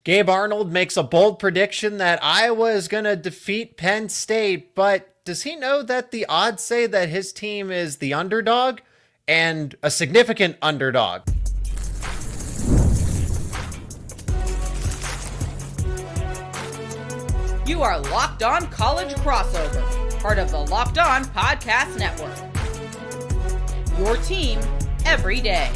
Gabe Arnold makes a bold prediction that Iowa is going to defeat Penn State, but does he know that the odds say that his team is the underdog and a significant underdog? You are Locked On College Crossover, part of the Locked On Podcast Network. Your team every day.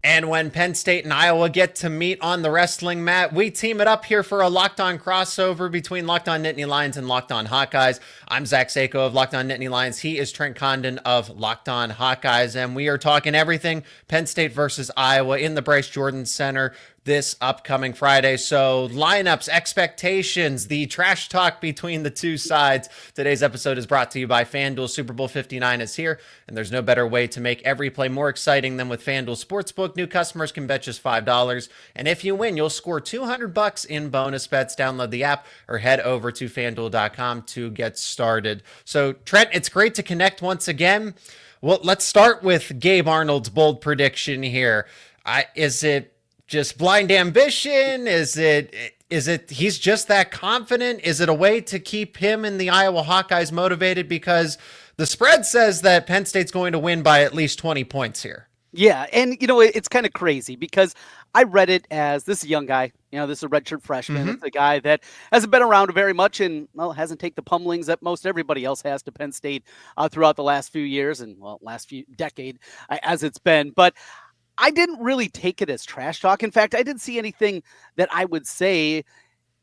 And when Penn State and Iowa get to meet on the wrestling mat, we team it up here for a Locked On crossover between Locked On Nittany Lions and Locked On Hawkeyes. I'm Zach Seyko of Locked On Nittany Lions. He is Trent Condon of Locked On Hawkeyes. And we are talking everything Penn State versus Iowa in the Bryce Jordan Center this upcoming Friday. So lineups, expectations, the trash talk between the two sides. Today's episode is brought to you by FanDuel. Super Bowl 59 is here, and there's no better way to make every play more exciting than with FanDuel Sportsbook. New customers can bet just $5, and if you win, you'll score $200 in bonus bets. Download the app or head over to FanDuel.com to get started. So Trent, it's great to connect once again. Well, let's start with Gabe Arnold's bold prediction here. Is it just blind ambition? Is it he's just that confident? Is it a way to keep him and the Iowa Hawkeyes motivated? Because the spread says that Penn State's going to win by at least 20 points here. Yeah, and it's kind of crazy because I read it as this young guy, this is a redshirt freshman. It's a guy that hasn't been around very much and, hasn't taken the pummelings that most everybody else has to Penn State throughout the last few years and, last few decade as it's been. But I didn't really take it as trash talk. In fact, I didn't see anything that I would say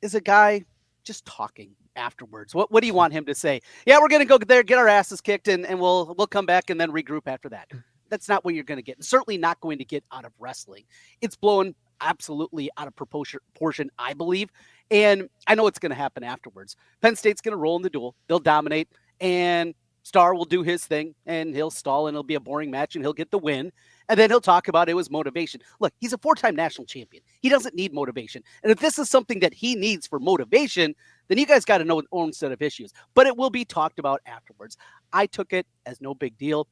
is a guy just talking afterwards. What do you want him to say? Yeah, we're going to go there, get our asses kicked, and we'll come back and then regroup after that. That's not what you're going to get. Certainly not going to get out of wrestling. It's blown absolutely out of proportion, I believe. And I know it's going to happen afterwards. Penn State's going to roll in the duel. They'll dominate, and Star will do his thing, and he'll stall, and it'll be a boring match, and he'll get the win. And then he'll talk about it was motivation. Look, he's a 4-time national champion. He doesn't need motivation. And if this is something that he needs for motivation, then you guys got to know an own set of issues. But it will be talked about afterwards. I took it as no big deal.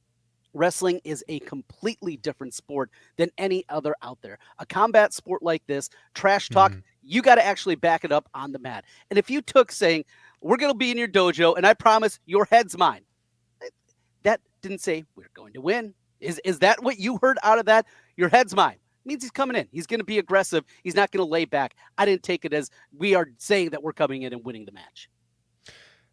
Wrestling is a completely different sport than any other out there. A combat sport like this, trash talk, you got to actually back it up on the mat. And if you took saying, we're going to be in your dojo, and I promise your head's mine, that didn't say we're going to win. Is that what you heard out of that? Your head's mine. It means he's coming in. He's going to be aggressive. He's not going to lay back. I didn't take it as we are saying that we're coming in and winning the match.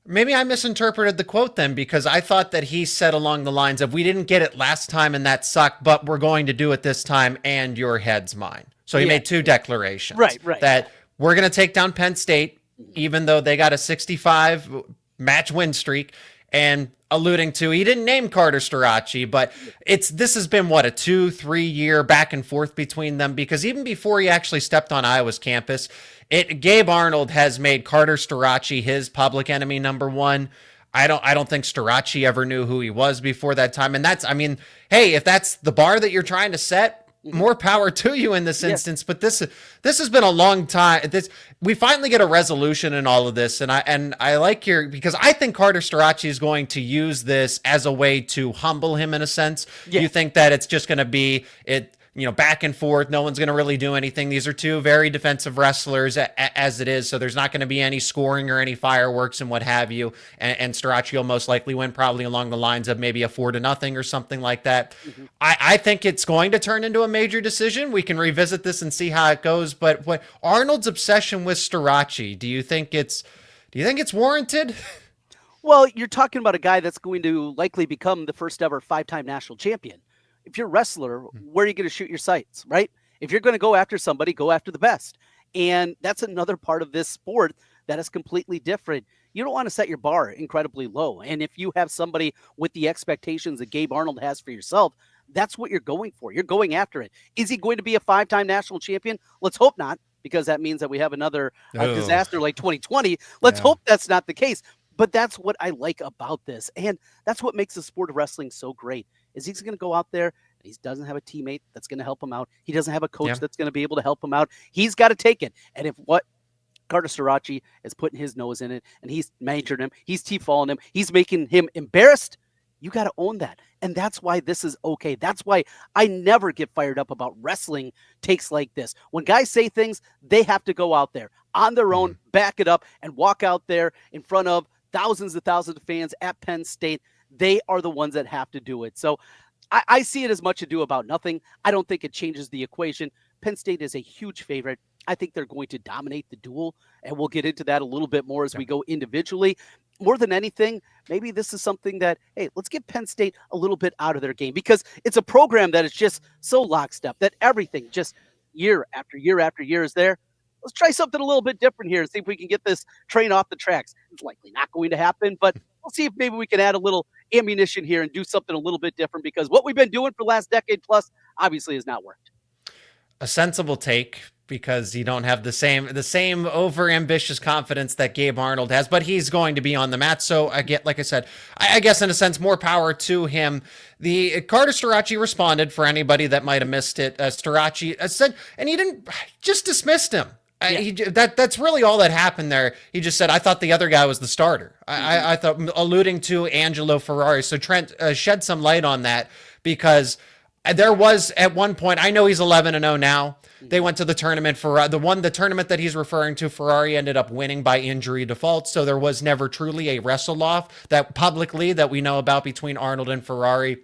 Maybe I misinterpreted the quote then, because I thought that he said along the lines of, we didn't get it last time and that sucked, but we're going to do it this time and your head's mine. So he made two declarations. Right. That we're going to take down Penn State, even though they got a 65 match win streak, and alluding to, he didn't name Carter Starocci, but this has been a 2-3 year back and forth between them, because even before he actually stepped on Iowa's campus, Gabe Arnold has made Carter Starocci his public enemy number one. I don't think Starocci ever knew who he was before that time. And hey, if that's the bar that you're trying to set, more power to you in this instance. But this has been a long time. We finally get a resolution in all of this, and I like because I think Carter Starocci is going to use this as a way to humble him in a sense. Yeah. You think that it's just going to be back and forth. No one's going to really do anything. These are two very defensive wrestlers as it is. So there's not going to be any scoring or any fireworks and what have you. And Starocci will most likely win, probably along the lines of maybe a 4-0 or something like that. I think it's going to turn into a major decision. We can revisit this and see how it goes. But what Arnold's obsession with Starocci, do you think it's warranted? Well, you're talking about a guy that's going to likely become the first ever 5-time national champion. If you're a wrestler, where are you going to shoot your sights, right? If you're going to go after somebody, go after the best. And that's another part of this sport that is completely different. You don't want to set your bar incredibly low. And if you have somebody with the expectations that Gabe Arnold has for yourself, that's what you're going for. You're going after it. Is he going to be a 5-time national champion? Let's hope not, because that means that we have another disaster like 2020. Let's hope that's not the case. But that's what I like about this. And that's what makes the sport of wrestling so great, is he's going to go out there and he doesn't have a teammate that's going to help him out. He doesn't have a coach that's going to be able to help him out. He's got to take it. And if Carter Starocci is putting his nose in it and he's majoring him, he's T-falling him, he's making him embarrassed, You got to own that. And that's why this is okay. That's why I never get fired up about wrestling takes like this. When guys say things, they have to go out there on their own, back it up, and walk out there in front of thousands and thousands of fans at Penn State. They are the ones that have to do it. So I see it as much ado about nothing. I don't think it changes the equation. Penn State is a huge favorite. I think they're going to dominate the duel, and we'll get into that a little bit more as we go individually. More than anything, maybe this is something that, hey, let's get Penn State a little bit out of their game, because it's a program that is just so lockstep that everything just year after year after year is there. Let's try something a little bit different here and see if we can get this train off the tracks. It's likely not going to happen, but we'll see if maybe we can add a little ammunition here and do something a little bit different, because what we've been doing for the last decade plus obviously has not worked. A sensible take, because you don't have the same over ambitious confidence that Gabe Arnold has, but he's going to be on the mat. So I get, like I said, I guess in a sense, more power to him. The Carter Starocci responded, for anybody that might have missed it. Starocci said, and he didn't just dismissed him. That's really all that happened there. He just said, I thought the other guy was the starter. I thought, alluding to Angelo Ferrari. So Trent shed some light on that, because there was at one point, I know he's 11-0 now. They went to the tournament for the tournament that he's referring to. Ferrari ended up winning by injury default. So there was never truly a wrestle off that publicly that we know about between Arnold and Ferrari.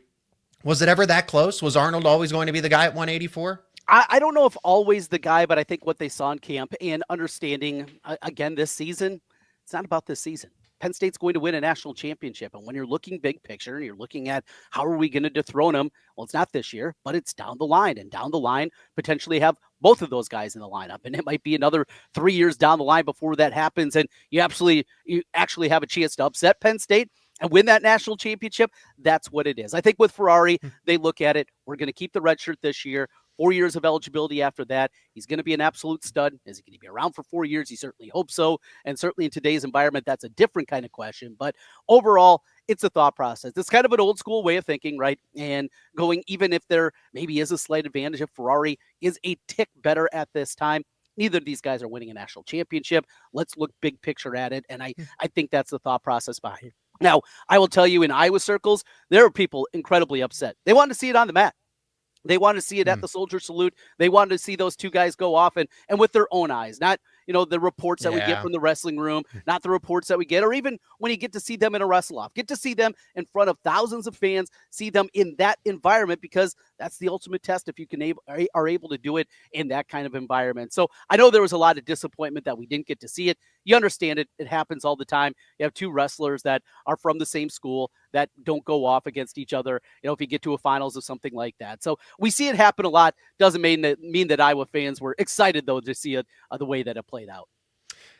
Was it ever that close? Was Arnold always going to be the guy at 184? I don't know if always the guy, but I think what they saw in camp and understanding again this season, it's not about this season. Penn State's going to win a national championship. And when you're looking big picture and you're looking at how are we going to dethrone them, well, it's not this year, but it's down the line. And down the line, potentially have both of those guys in the lineup. And it might be another 3 years down the line before that happens. And you actually have a chance to upset Penn State and win that national championship. That's what it is. I think with Ferrari, they look at it, we're going to keep the red shirt this year. 4 years of eligibility after that. He's going to be an absolute stud. Is he going to be around for 4 years? He certainly hopes so. And certainly in today's environment, that's a different kind of question. But overall, it's a thought process. It's kind of an old school way of thinking, right? And going, even if there maybe is a slight advantage if Ferrari is a tick better at this time, neither of these guys are winning a national championship. Let's look big picture at it. And I think that's the thought process behind it. Now, I will tell you, in Iowa circles, there are people incredibly upset. They want to see it on the mat. They want to see it at the soldier salute. They wanted to see those two guys go off and with their own eyes, not, the reports that we get from the wrestling room, not the reports that we get, or even when you get to see them in a wrestle off, get to see them in front of thousands of fans, see them in that environment, because that's the ultimate test if you are able to do it in that kind of environment. So I know there was a lot of disappointment that we didn't get to see it. You understand it. It happens all the time. You have two wrestlers that are from the same school that don't go off against each other, if you get to a finals or something like that. So we see it happen a lot. Doesn't mean that Iowa fans were excited, though, to see it the way that it played out.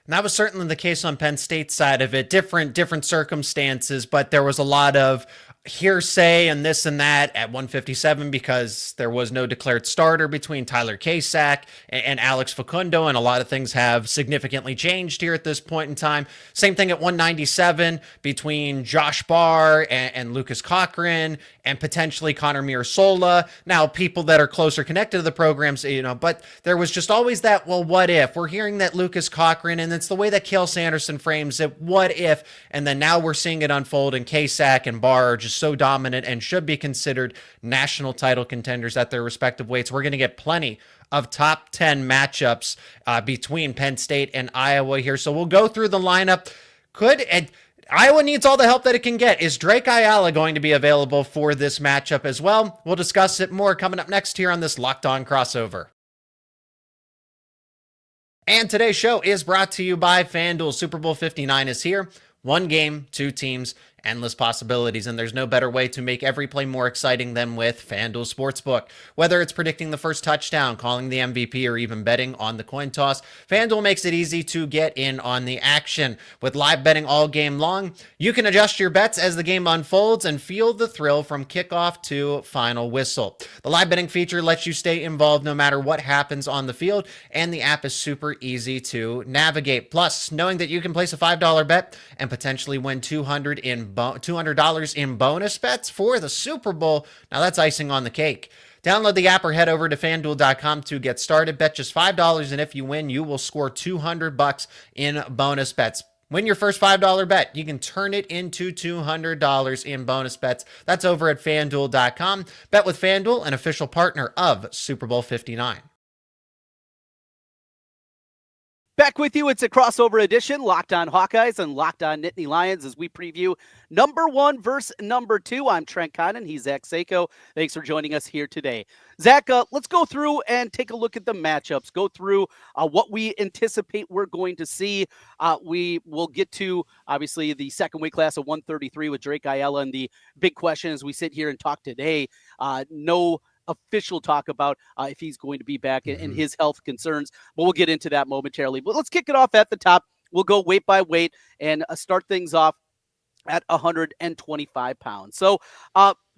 And that was certainly the case on Penn State's side of it. Different circumstances, but there was a lot of hearsay and this and that at 157 because there was no declared starter between Tyler Kasich and Alex Facundo, and a lot of things have significantly changed here at this point in time. Same thing at 197 between Josh Barr and Lucas Cochran and potentially Connor Mirasola. Now, people that are closer connected to the programs, but there was just always that, well, what if? We're hearing that Lucas Cochran, and it's the way that Kale Sanderson frames it, what if? And then now we're seeing it unfold, and Kasich and Barr are just so dominant and should be considered national title contenders at their respective weights. We're going to get plenty of top 10 matchups between Penn State and Iowa here. So we'll go through the lineup. Iowa needs all the help that it can get. Is Drake Ayala going to be available for this matchup as well? We'll discuss it more coming up next here on this Locked On Crossover. And today's show is brought to you by FanDuel. Super Bowl 59 is here. One game, two teams, endless possibilities, and there's no better way to make every play more exciting than with FanDuel Sportsbook. Whether it's predicting the first touchdown, calling the MVP, or even betting on the coin toss, FanDuel makes it easy to get in on the action. With live betting all game long, you can adjust your bets as the game unfolds and feel the thrill from kickoff to final whistle. The live betting feature lets you stay involved no matter what happens on the field, and the app is super easy to navigate. Plus, knowing that you can place a $5 bet and potentially win $200 in bonus bets for the Super Bowl. Now that's icing on the cake. Download the app or head over to FanDuel.com to get started. Bet just $5, and if you win, you will score $200 in bonus bets. Win your first $5 bet. You can turn it into $200 in bonus bets. That's over at FanDuel.com. Bet with FanDuel, an official partner of Super Bowl 59. Back with you. It's a crossover edition, Locked On Hawkeyes and Locked On Nittany Lions, as we preview number 1 versus number 2. I'm Trent Condon. He's Zach Seyko. Thanks for joining us here today. Zach, let's go through and take a look at the matchups, go through what we anticipate we're going to see. We will get to, obviously, the second weight class of 133 with Drake Ayala, and the big question as we sit here and talk today, no official talk about if he's going to be back and his health concerns, but we'll get into that momentarily. But let's kick it off at the top. We'll go weight by weight and start things off at 125 pounds. So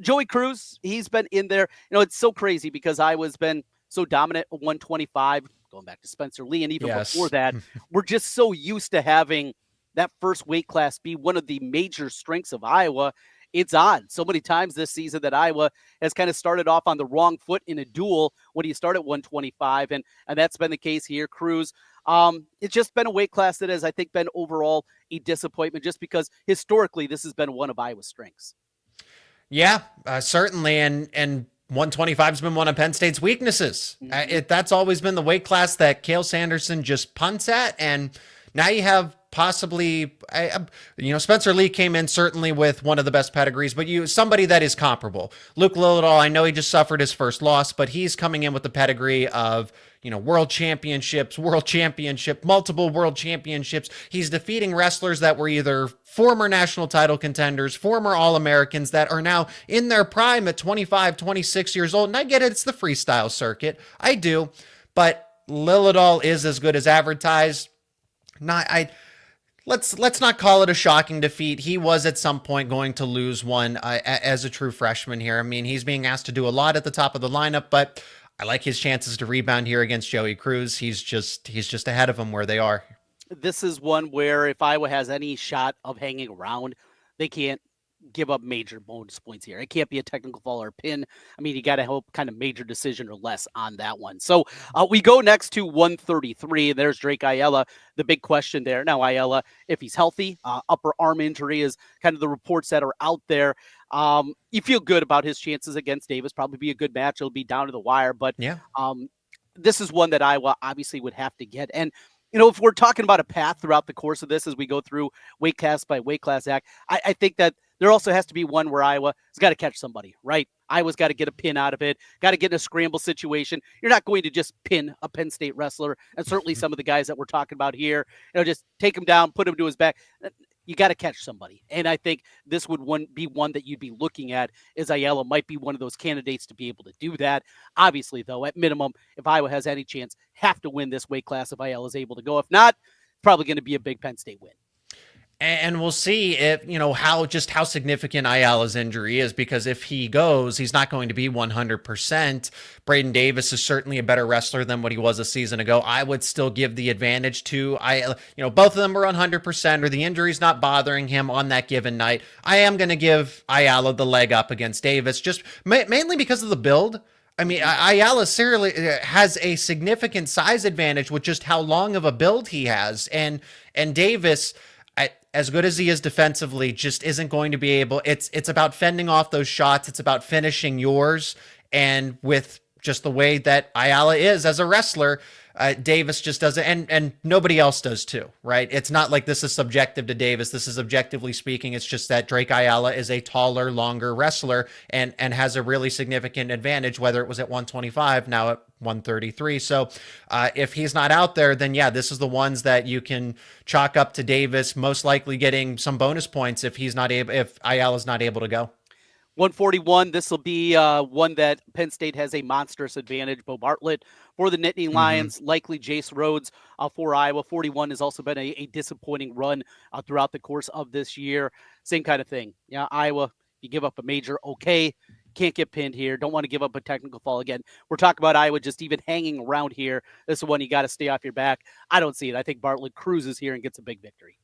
Joey Cruz, he's been in there. You know, it's so crazy because Iowa's been so dominant at 125, going back to Spencer Lee, and even before that, we're just so used to having that first weight class be one of the major strengths of Iowa. It's odd so many times this season that Iowa has kind of started off on the wrong foot in a duel when you start at 125, and that's been the case here. Cruz, it's just been a weight class that has, I think, been overall a disappointment just because historically this has been one of Iowa's strengths. Yeah, certainly, and 125 has been one of Penn State's weaknesses. That's always been the weight class that Cale Sanderson just punts at, and now you have possibly, Spencer Lee came in certainly with one of the best pedigrees, but somebody that is comparable. Luke Lillidahl, I know he just suffered his first loss, but he's coming in with the pedigree of, world championships, multiple world championships. He's defeating wrestlers that were either former national title contenders, former All-Americans that are now in their prime at 25, 26 years old. And I get it, it's the freestyle circuit. I do, but Lillidahl is as good as advertised. Let's not call it a shocking defeat. He was at some point going to lose one as a true freshman here. I mean, he's being asked to do a lot at the top of the lineup, but I like his chances to rebound here against Joey Cruz. He's just ahead of him where they are. This is one where if Iowa has any shot of hanging around, they can't give up major bonus points here. It can't be a technical fall or a pin. I mean, you got to hope kind of major decision or less on that one. So we go next to 133. And there's Drake Ayala. The big question there. Now, Ayala, if he's healthy, upper arm injury is kind of the reports that are out there. You feel good about his chances against Davis. Probably be a good match. It'll be down to the wire. But yeah, this is one that Iowa obviously would have to get. And if we're talking about a path throughout the course of this as we go through weight class by weight class act, I think that there also has to be one where Iowa has got to catch somebody, right? Iowa's got to get a pin out of it, got to get in a scramble situation. You're not going to just pin a Penn State wrestler, and certainly some of the guys that we're talking about here, just take him down, put him to his back. You got to catch somebody. And I think this would be one that you'd be looking at, is Ayala might be one of those candidates to be able to do that. Obviously, though, at minimum, if Iowa has any chance, have to win this weight class if Ayala is able to go. If not, probably going to be a big Penn State win. And we'll see if, how significant Ayala's injury is, because if he goes, he's not going to be 100%. Braden Davis is certainly a better wrestler than what he was a season ago. I would still give the advantage to Ayala. Both of them are 100%, or the injury's not bothering him on that given night. I am going to give Ayala the leg up against Davis, just mainly because of the build. I mean, Ayala seriously has a significant size advantage with just how long of a build he has. And Davis, as good as he is defensively, just isn't going to be able. It's about fending off those shots. It's about finishing yours. And with just the way that Ayala is as a wrestler, Davis just doesn't, and nobody else does too, right? It's not like this is subjective to Davis. This is objectively speaking. It's just that Drake Ayala is a taller, longer wrestler and has a really significant advantage, whether it was at 125, now at 133. So if he's not out there, then yeah, this is the ones that you can chalk up to Davis, most likely getting some bonus points if Ayala's not able to go. 141, this will be one that Penn State has a monstrous advantage. Bo Bartlett for the Nittany Lions, likely Jace Rhodes for Iowa. 41 has also been a disappointing run throughout the course of this year. Same kind of thing. Yeah, Iowa, you give up a major, okay. Can't get pinned here. Don't want to give up a technical fall again. We're talking about Iowa just even hanging around here. This is one you got to stay off your back. I don't see it. I think Bartlett cruises here and gets a big victory.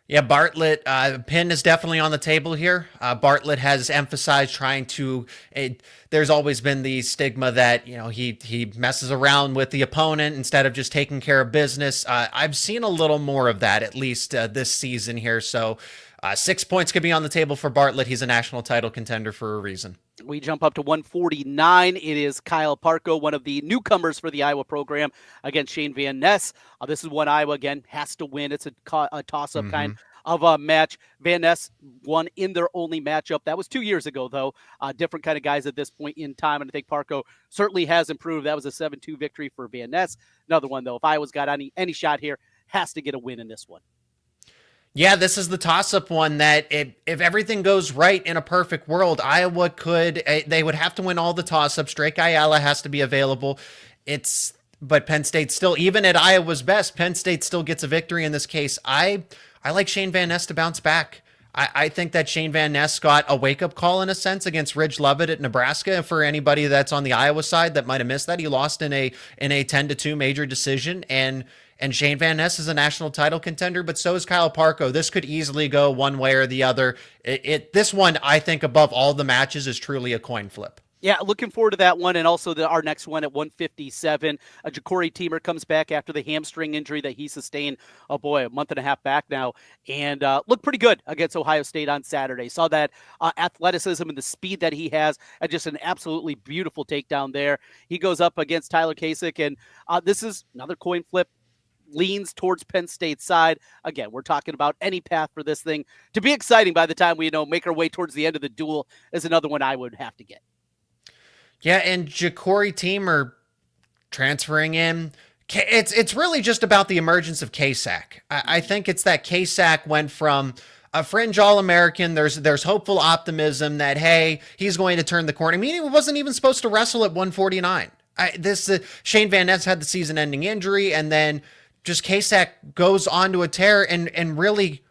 Yeah, Bartlett, pin is definitely on the table here. Bartlett has emphasized trying to. There's always been the stigma that he messes around with the opponent instead of just taking care of business. I've seen a little more of that at least this season here. So 6 points could be on the table for Bartlett. He's a national title contender for a reason. We jump up to 149. It is Kyle Parko, one of the newcomers for the Iowa program, against Shane Van Ness. This is one Iowa, again, has to win. It's a toss-up kind of a match. Van Ness won in their only matchup. That was 2 years ago, though. Different kind of guys at this point in time, and I think Parko certainly has improved. That was a 7-2 victory for Van Ness. Another one, though, if Iowa's got any shot here, has to get a win in this one. Yeah, this is the toss-up one that if everything goes right in a perfect world, Iowa they would have to win all the toss-ups. Drake Ayala has to be available. But Penn State still, even at Iowa's best, Penn State still gets a victory in this case. I like Shane Van Ness to bounce back. I think that Shane Van Ness got a wake-up call in a sense against Ridge Lovett at Nebraska. For anybody that's on the Iowa side that might have missed that, he lost in a 10-2 major decision, and Shane Van Ness is a national title contender, but so is Kyle Parko. This could easily go one way or the other. This one, I think, above all the matches, is truly a coin flip. Yeah, looking forward to that one, and also our next one at 157. Ja'Cory Teamer comes back after the hamstring injury that he sustained, a month and a half back now, and looked pretty good against Ohio State on Saturday. Saw that athleticism and the speed that he has, and just an absolutely beautiful takedown there. He goes up against Tyler Kasich, and this is another coin flip. Leans towards Penn State's side. Again, we're talking about any path for this thing to be exciting by the time we make our way towards the end of the duel is another one I would have to get. Yeah, and Ja'Cory Teamer transferring in. It's really just about the emergence of Kasich. I think it's that Kasich went from a fringe All-American. There's hopeful optimism that, hey, he's going to turn the corner. I mean, he wasn't even supposed to wrestle at 149. Shane Van Ness had the season-ending injury, and then just Kasich goes onto a tear and really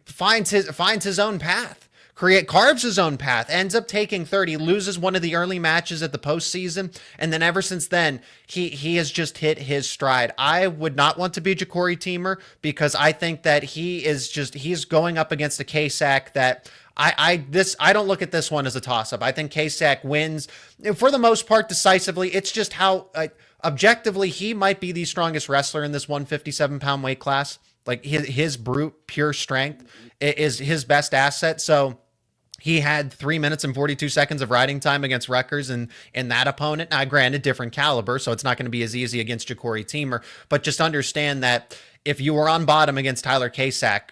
finds his own path, carves his own path, ends up taking 30, loses one of the early matches at the postseason, and then ever since then, he has just hit his stride. I would not want to be Ja'Cory Teamer because I think that he's going up against a Kasich that I don't look at this one as a toss-up. I think Kasich wins for the most part decisively. It's just how objectively he might be the strongest wrestler in this 157-pound weight class. Like his brute pure strength is his best asset. So he had 3 minutes and 42 seconds of riding time against Rutgers and that opponent. Now, granted, different caliber, so it's not going to be as easy against Ja'Cory Teamer. But just understand that if you were on bottom against Tyler Kasich,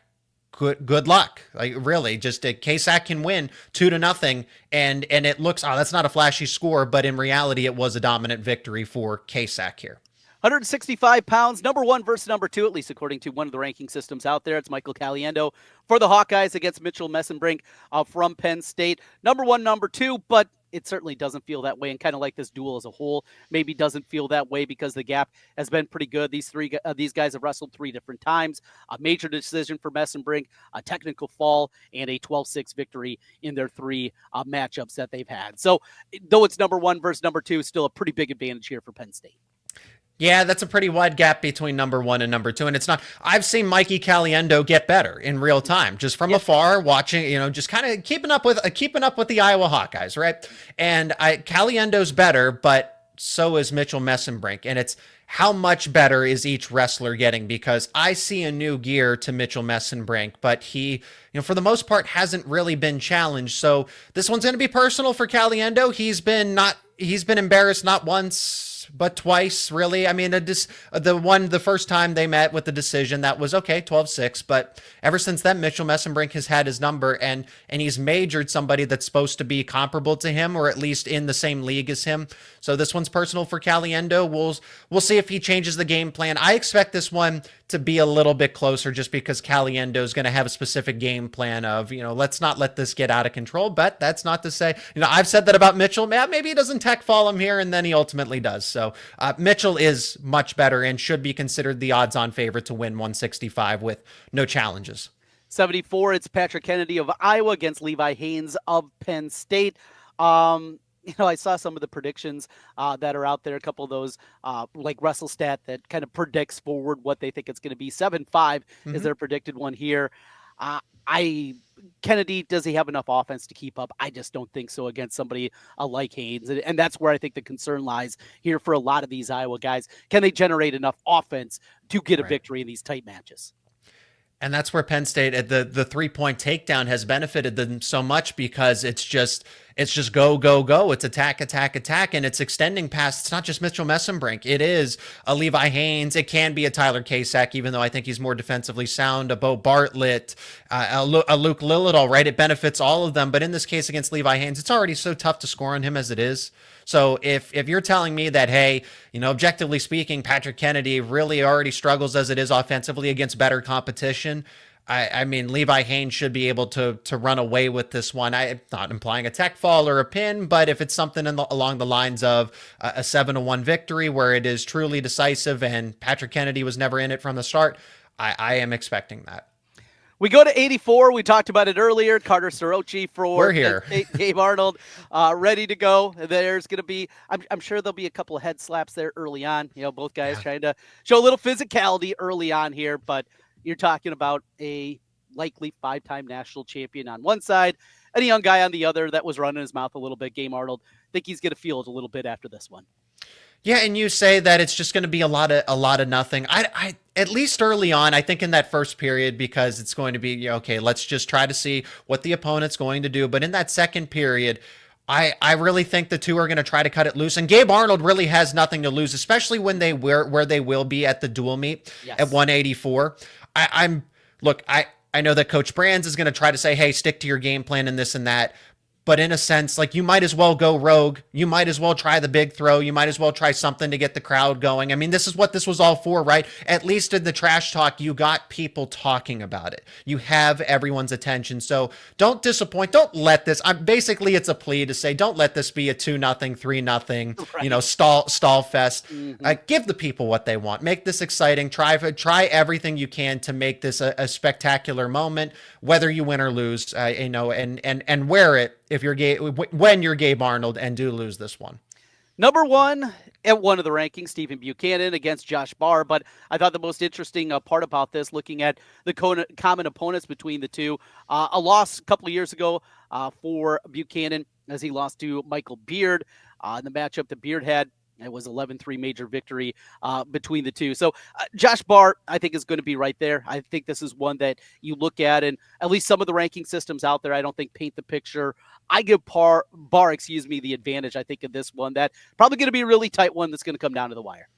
good luck. Like really, just Kasich can win 2-0, and it looks, that's not a flashy score, but in reality, it was a dominant victory for Kasich here. 165 pounds, number one versus number two, at least according to one of the ranking systems out there. It's Michael Caliendo for the Hawkeyes against Mitchell Messenbrink from Penn State. Number one, number two, but it certainly doesn't feel that way, and kind of like this duel as a whole maybe doesn't feel that way because the gap has been pretty good. These guys have wrestled 3 different times. A major decision for Messenbrink, a technical fall, and a 12-6 victory in their 3 matchups that they've had. So though it's number one versus number two, still a pretty big advantage here for Penn State. Yeah, that's a pretty wide gap between number one and number two. And it's not, I've seen Mikey Caliendo get better in real time, just from afar, watching, just kind of keeping up with the Iowa Hawkeyes, right? And Caliendo's better, but so is Mitchell Messenbrink. And it's how much better is each wrestler getting, because I see a new gear to Mitchell Messenbrink, but he, for the most part hasn't really been challenged. So this one's going to be personal for Caliendo. He's been embarrassed not once, but twice, really. I mean, the first time they met with the decision, that was okay, 12-6. But ever since then, Mitchell Messenbrink has had his number, and he's majored somebody that's supposed to be comparable to him, or at least in the same league as him. So this one's personal for Caliendo. We'll see if he changes the game plan. I expect this one to be a little bit closer, just because Caliendo is going to have a specific game plan of, let's not let this get out of control. But that's not to say, I've said that about Mitchell. Maybe he doesn't tech fall him here, and then he ultimately does. So Mitchell is much better and should be considered the odds-on favorite to win 165 with no challenges. 74, it's Patrick Kennedy of Iowa against Levi Haynes of Penn State. I saw some of the predictions that are out there. A couple of those, like WrestleStat, that kind of predicts forward what they think it's going to be. 7-5 is their predicted one here. I Kennedy, does he have enough offense to keep up? I just don't think so against somebody like Haynes, and that's where I think the concern lies here for a lot of these Iowa guys. Can they generate enough offense to get a victory in these tight matches? And that's where Penn State at the 3-point takedown has benefited them so much, because it's just go, go, go. It's attack, attack, attack. And it's extending past, it's not just Mitchell Messenbrink. It is a Levi Haynes. It can be a Tyler Kasich, even though I think he's more defensively sound, a Bo Bartlett, a Luke Lillidahl, right? It benefits all of them. But in this case against Levi Haynes, it's already so tough to score on him as it is. So if you're telling me that, hey, objectively speaking, Patrick Kennedy really already struggles as it is offensively against better competition, I mean, Levi Haynes should be able to run away with this one. I'm not implying a tech fall or a pin, but if it's something along the lines of a 7-1 victory where it is truly decisive and Patrick Kennedy was never in it from the start, I am expecting that. We go to 84. We talked about it earlier. Carter Starocci for We're here. Gabe Arnold, ready to go. There's going to be, I'm sure there'll be a couple of head slaps there early on. Both guys trying to show a little physicality early on here, but you're talking about a likely 5-time national champion on one side and a young guy on the other that was running his mouth a little bit. Gabe Arnold, I think he's going to feel it a little bit after this one. Yeah, and you say that it's just going to be a lot of nothing. I at least early on, I think in that first period, because it's going to be, okay, let's just try to see what the opponent's going to do. But in that second period, I really think the two are going to try to cut it loose. And Gabe Arnold really has nothing to lose, especially when they where they will be at the dual meet at 184. I know that Coach Brands is going to try to say, hey, stick to your game plan and this and that. But in a sense, like, you might as well go rogue. You might as well try the big throw. You might as well try something to get the crowd going. I mean, this is what this was all for, right? At least in the trash talk, you got people talking about it. You have everyone's attention. So don't disappoint. Don't let this, basically it's a plea to say, don't let this be a 2-0, 3-0, right, stall fest. Give the people what they want. Make this exciting. Try everything you can to make this a spectacular moment, whether you win or lose, and wear it when you're Gabe Arnold and do lose this one. Number one at one of the rankings, Stephen Buchanan against Josh Barr. But I thought the most interesting part about this, looking at the common opponents between the two, a loss a couple of years ago for Buchanan as he lost to Michael Beard in the matchup that Beard had. It was 11-3 major victory between the two. So Josh Barr, I think, is going to be right there. I think this is one that you look at, and at least some of the ranking systems out there, I don't think paint the picture. I give Barr, the advantage, I think, in this one. That probably going to be a really tight one that's going to come down to the wire.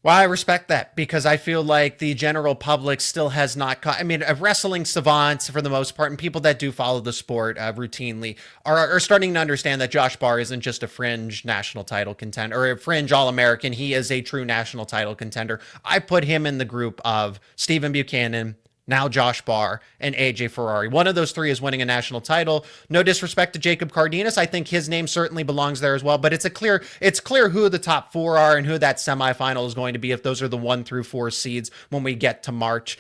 Well, I respect that, because I feel like the general public still has not caught. I mean, wrestling savants, for the most part, and people that do follow the sport routinely are starting to understand that Josh Barr isn't just a fringe national title contender or a fringe All-American. He is a true national title contender. I put him in the group of Stephen Buchanan, now Josh Barr, and AJ Ferrari. One of those three is winning a national title. No disrespect to Jacob Cardenas. I think his name certainly belongs there as well, but it's clear who the top four are and who that semifinal is going to be if those are the 1 through 4 seeds when we get to March.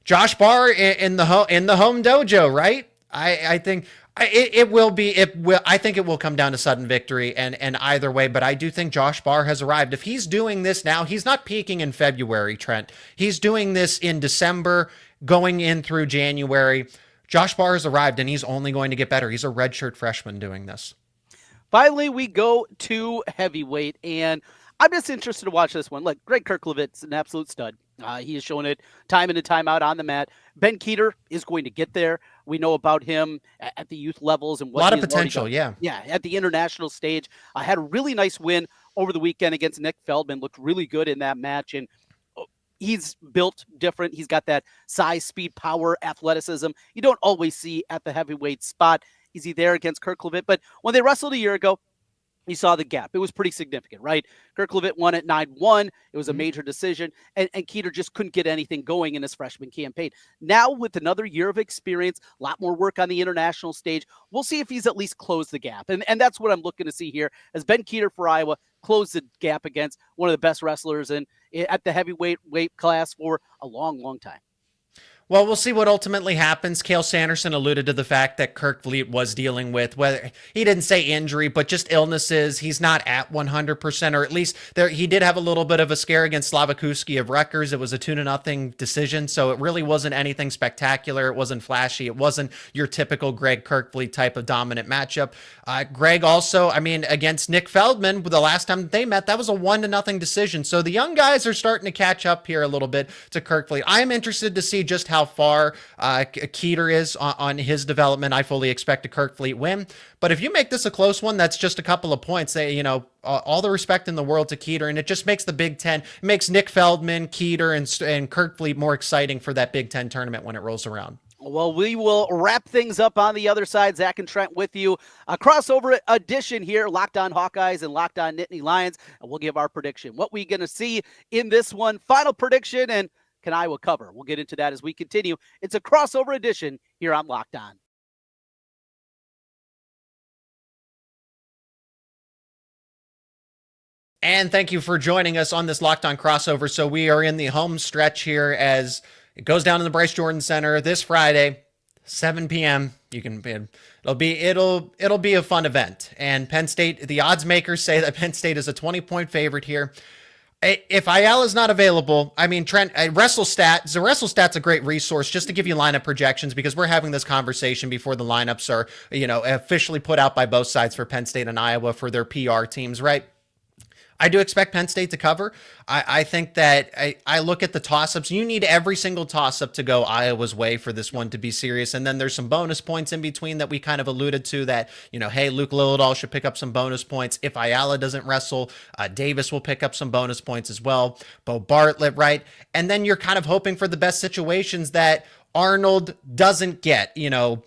Josh Barr in the home dojo, right? I think it will come down to sudden victory and either way, but I do think Josh Barr has arrived. If he's doing this now, he's not peaking in February, Trent. He's doing this in December, going in through January. Josh Barr has arrived, and he's only going to get better. He's a redshirt freshman doing this. Finally, we go to heavyweight, and I'm just interested to watch this one. Look, Greg Kirklevitt's an absolute stud. He has shown it time in and time out on the mat. Ben Keeter is going to get there. We know about him at the youth levels and what a lot of potential. Yeah, at the international stage. I had a really nice win over the weekend against Nick Feldman. Looked really good in that match, and he's built different. He's got that size, speed, power, athleticism you don't always see at the heavyweight spot. Is he there against Kirklevitt? But when they wrestled a year ago, you saw the gap. It was pretty significant, right? Kirklevitt won at 9-1. It was a major decision, and Keeter just couldn't get anything going in his freshman campaign. Now, with another year of experience, a lot more work on the international stage, we'll see if he's at least closed the gap. And that's what I'm looking to see here, as Ben Keeter for Iowa closed the gap against one of the best wrestlers at the heavyweight weight class for a long, long time. Well, we'll see what ultimately happens. Cale Sanderson alluded to the fact that Kirkfleet was dealing with, whether he didn't say injury, but just illnesses. He's not at 100%, or at least there. He did have a little bit of a scare against Slavakuski of Rutgers. It was a 2-0 decision, so it really wasn't anything spectacular. It wasn't flashy. It wasn't your typical Greg Kirkfleet type of dominant matchup. Greg also, I mean, against Nick Feldman, the last time they met, that was a 1-0 decision. So the young guys are starting to catch up here a little bit to Kirkfleet. I'm interested to see just how far Keer is on his development. I fully expect a Kirkfleet win. But if you make this a close one, that's just a couple of points. All the respect in the world to Keer, and it just makes the Big Ten, it makes Nick Feldman, Keer, and Kirkfleet more exciting for that Big Ten tournament when it rolls around. Well, we will wrap things up on the other side. Zach and Trent with you. A crossover edition here, Locked On Hawkeyes and Locked On Nittany Lions. And we'll give our prediction. What we going to see in this one? Final prediction, and can Iowa cover? We'll get into that as we continue. It's a crossover edition here on Locked On. And thank you for joining us on this Locked On crossover. So we are in the home stretch here as it goes down in the Bryce Jordan Center this Friday, 7 p.m. It'll be a fun event. And Penn State, the odds makers say that Penn State is a 20-point favorite here. If Ayala's not available, I mean, Trent, WrestleStat's a great resource just to give you lineup projections, because we're having this conversation before the lineups are, officially put out by both sides for Penn State and Iowa for their PR teams, right? I do expect Penn State to cover. I think that I look at the toss-ups. You need every single toss-up to go Iowa's way for this one to be serious. And then there's some bonus points in between that we kind of alluded to that, hey, Luke Lillidahl should pick up some bonus points. If Ayala doesn't wrestle, Davis will pick up some bonus points as well. Bo Bartlett, right? And then you're kind of hoping for the best situations that Arnold doesn't get,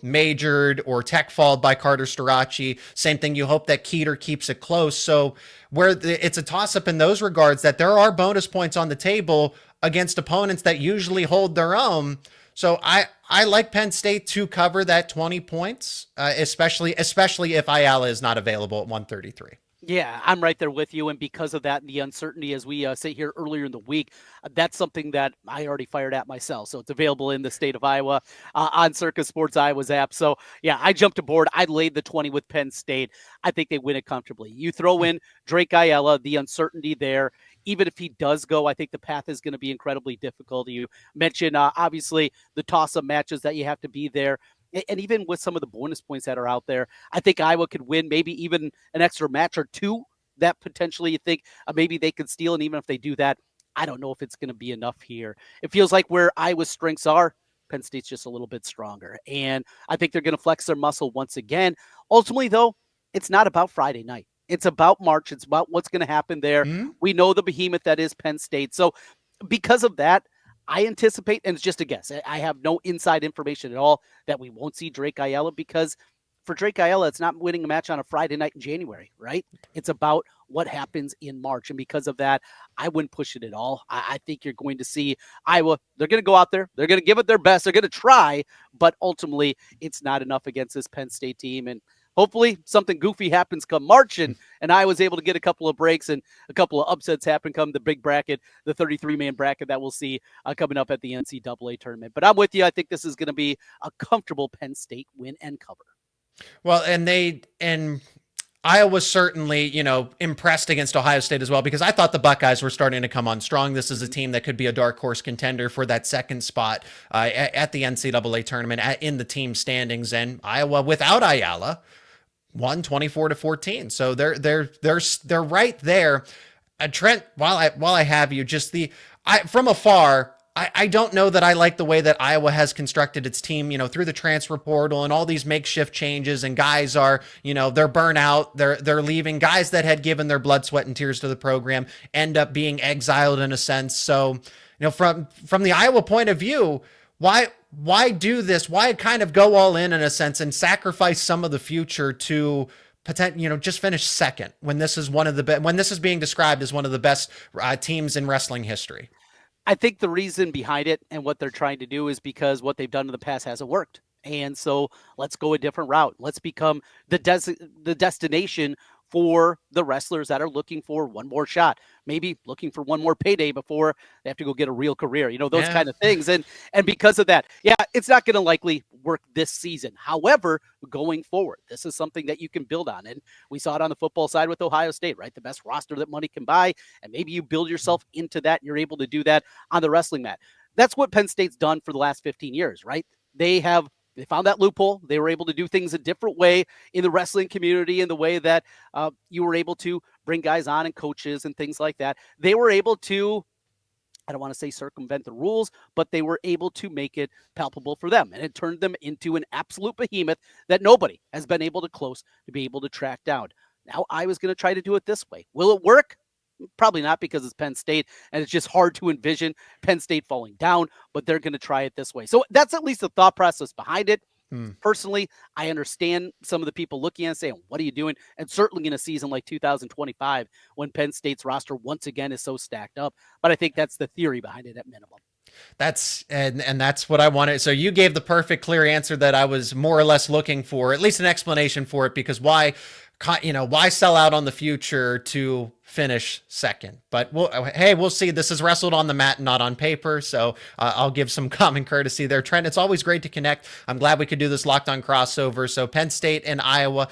majored or tech-falled by Carter Starocci. Same thing, you hope that Keer keeps it close. So it's a toss-up in those regards, that there are bonus points on the table against opponents that usually hold their own. So I like Penn State to cover that 20 points, especially if Ayala is not available at 133. Yeah, I'm right there with you. And because of that, the uncertainty as we say here earlier in the week, that's something that I already fired at myself. So it's available in the state of Iowa on Circus Sports Iowa's app. So yeah, I jumped aboard. I laid the 20 with Penn State. I think they win it comfortably. You throw in Drake Ayala, the uncertainty there. Even if he does go, I think the path is going to be incredibly difficult. You mentioned, obviously, the toss-up matches that you have to be there. And even with some of the bonus points that are out there, I think Iowa could win maybe even an extra match or two that potentially you think maybe they could steal. And even if they do that, I don't know if it's going to be enough here. It feels like where Iowa's strengths are, Penn State's just a little bit stronger. And I think they're going to flex their muscle once again. Ultimately, though, it's not about Friday night. It's about March. It's about what's going to happen there. Mm-hmm. We know the behemoth that is Penn State. So because of that, I anticipate, and it's just a guess, I have no inside information at all, that we won't see Drake Ayala, because for Drake Ayala, it's not winning a match on a Friday night in January, right? It's about what happens in March. And because of that, I wouldn't push it at all. I think you're going to see Iowa. They're going to go out there. They're going to give it their best. They're going to try, but ultimately it's not enough against this Penn State team. And hopefully something goofy happens come March, and I was able to get a couple of breaks and a couple of upsets happen come the big bracket, the 33-man bracket that we'll see coming up at the NCAA tournament. But I'm with you. I think this is going to be a comfortable Penn State win and cover. Well, and Iowa certainly, impressed against Ohio State as well, because I thought the Buckeyes were starting to come on strong. This is a team that could be a dark horse contender for that second spot at the NCAA tournament in the team standings. And Iowa, without Ayala, won 24-14. So they're right there. Trent, while I have you, just from afar, I don't know that I like the way that Iowa has constructed its team, through the transfer portal and all these makeshift changes, and guys are, they're burnout. They're leaving. Guys that had given their blood, sweat, and tears to the program end up being exiled in a sense. So, from the Iowa point of view, why do this? Why kind of go all in a sense and sacrifice some of the future to just finish second when this is when this is being described as one of the best teams in wrestling history? I think the reason behind it and what they're trying to do is because what they've done in the past hasn't worked. And so let's go a different route. Let's become the destination for the wrestlers that are looking for one more shot, maybe looking for one more payday before they have to go get a real career, those kind of things. And because of that, it's not going to likely work this season. However, going forward, this is something that you can build on. And we saw it on the football side with Ohio State, right? The best roster that money can buy. And maybe you build yourself into that. And you're able to do that on the wrestling mat. That's what Penn State's done for the last 15 years, right? They found that loophole. They were able to do things a different way in the wrestling community, in the way that you were able to bring guys on and coaches and things like that. They were able to, I don't want to say circumvent the rules, but they were able to make it palpable for them. And it turned them into an absolute behemoth that nobody has been able to be able to track down. Now I was going to try to do it this way. Will it work? Probably not, because it's Penn State and it's just hard to envision Penn State falling down, but they're going to try it this way. So that's at least the thought process behind it. Personally, I understand some of the people looking at it saying, what are you doing? And certainly in a season like 2025, when Penn State's roster once again is so stacked up. But I think that's the theory behind it at minimum. That's what I wanted. So you gave the perfect, clear answer that I was more or less looking for, at least an explanation for it, because why sell out on the future to finish second? But we'll see. This is wrestled on the mat, not on paper. So I'll give some common courtesy there. Trent, it's always great to connect. I'm glad we could do this Locked On crossover. So Penn State and Iowa.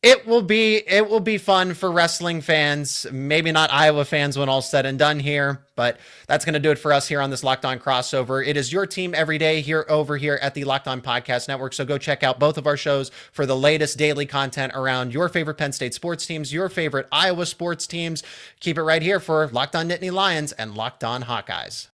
It will be fun for wrestling fans, maybe not Iowa fans when all's said and done here, but that's going to do it for us here on this Locked On crossover. It is your team every day over here at the Locked On Podcast Network. So go check out both of our shows for the latest daily content around your favorite Penn State sports teams, your favorite Iowa sports teams. Keep it right here for Locked On Nittany Lions and Locked On Hawkeyes.